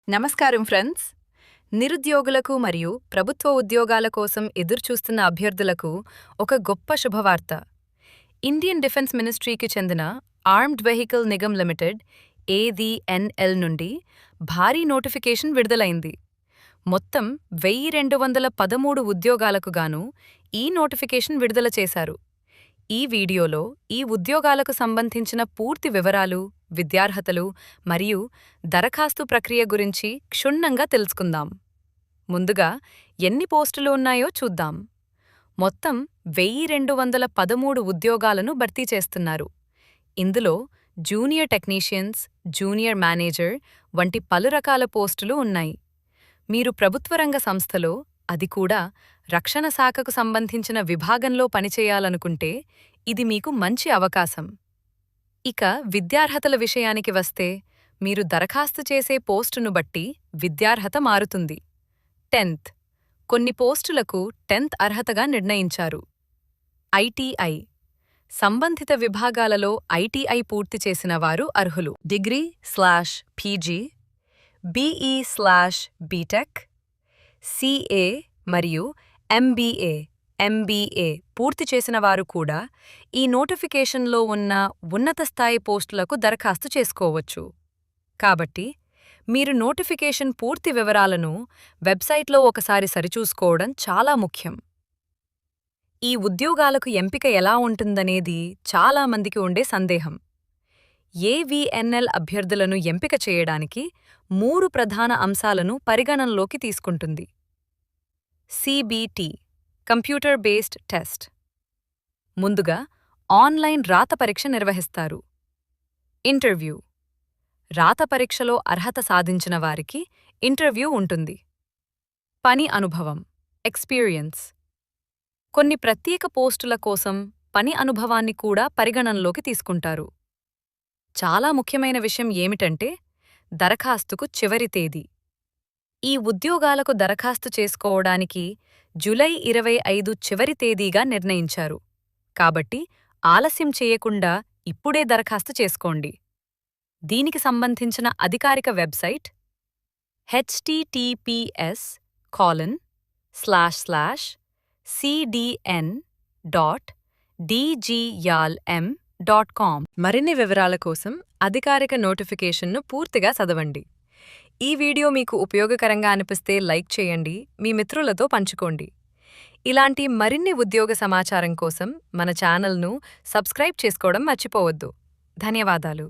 నమస్కారం ఫ్రెండ్స్. నిరుద్యోగులకు మరియు ప్రభుత్వ ఉద్యోగాల కోసం ఎదురుచూస్తున్న అభ్యర్థులకు ఒక గొప్ప శుభవార్త. ఇండియన్ డిఫెన్స్ మినిస్ట్రీకి చెందిన armed vehicle Nigam limited AVNL నుండి భారీ నోటిఫికేషన్ విడుదలైంది. మొత్తం 1213 ఉద్యోగాలకు గాను ఈ నోటిఫికేషన్ విడుదల చేశారు. ఈ వీడియోలో ఈ ఉద్యోగాలకు సంబంధించిన పూర్తి వివరాలు, విద్యార్హతలు మరియు దరఖాస్తు ప్రక్రియ గురించి క్షుణ్ణంగా తెలుసుకుందాం. ముందుగా ఎన్ని పోస్టులు ఉన్నాయో చూద్దాం. మొత్తం 1213 ఉద్యోగాలను భర్తీ చేస్తున్నారు. ఇందులో జూనియర్ టెక్నీషియన్స్, జూనియర్ మేనేజర్ వంటి పలు రకాల పోస్టులు ఉన్నాయి. మీరు ప్రభుత్వ రంగ సంస్థలో, అది కూడా రక్షణ శాఖకు సంబంధించిన విభాగంలో పనిచేయాలనుకుంటే ఇది మీకు మంచి అవకాశం. ఇక విద్యార్హతల విషయానికి వస్తే, మీరు దరఖాస్తు చేసే పోస్టును బట్టి విద్యార్హత మారుతుంది. 10th కొన్ని పోస్టులకు 10th అర్హతగా నిర్ణయించారు. ITI సంబంధిత విభాగాలలో ITI పూర్తి చేసిన వారు అర్హులు. డిగ్రీ/PG, BE/BTech, CA మరియు MBA పూర్తి చేసిన వారు కూడా ఈ నోటిఫికేషన్లో ఉన్న ఉన్నత స్థాయి పోస్టులకు దరఖాస్తు చేసుకోవచ్చు. కాబట్టి మీరు నోటిఫికేషన్ పూర్తి వివరాలను వెబ్సైట్లో ఒకసారి సరిచూసుకోవడం చాలా ముఖ్యం. ఈ ఉద్యోగాలకు ఎంపిక ఎలా ఉంటుందనేది చాలా మందికి ఉండే సందేహం. AVNL అభ్యర్థులను ఎంపిక చేయడానికి 3 ప్రధాన అంశాలను పరిగణనలోకి తీసుకుంటుంది. CBT computer based test. ముందుగా ఆన్లైన్ రాత పరీక్ష నిర్వహిస్తారు. ఇంటర్వ్యూ రాత పరీక్షలో అర్హత సాధించిన వారికి ఇంటర్వ్యూ ఉంటుంది. పని అనుభవం ఎక్స్పీరియన్స్. కొన్ని ప్రత్యేక పోస్టుల కోసం పని అనుభవాన్ని కూడా పరిగణనలోకి తీసుకుంటారు. చాలా ముఖ్యమైన విషయం ఏమిటంటే దరఖాస్తుకు చివరి తేదీ. ఈ ఉద్యోగాలకు దరఖాస్తు చేసుకోవడానికి జూలై 25 చివరి తేదీగా నిర్ణయించారు. కాబట్టి ఆలస్యం చేయకుండా ఇప్పుడే దరఖాస్తు చేసుకోండి. దీనికి సంబంధించిన అధికారిక వెబ్సైట్ https://cdn.dgyalm.com. మరిన్ని వివరాల కోసం అధికారిక నోటిఫికేషన్ను పూర్తిగా చదవండి. ఈ వీడియో మీకు ఉపయోగకరంగా అనిపిస్తే లైక్ చేయండి, మీ మిత్రులతో పంచుకోండి. ఇలాంటి మరిన్ని ఉద్యోగ సమాచారం కోసం మన ఛానల్ను సబ్స్క్రైబ్ చేసుకోవడం మర్చిపోవద్దు. ధన్యవాదాలు.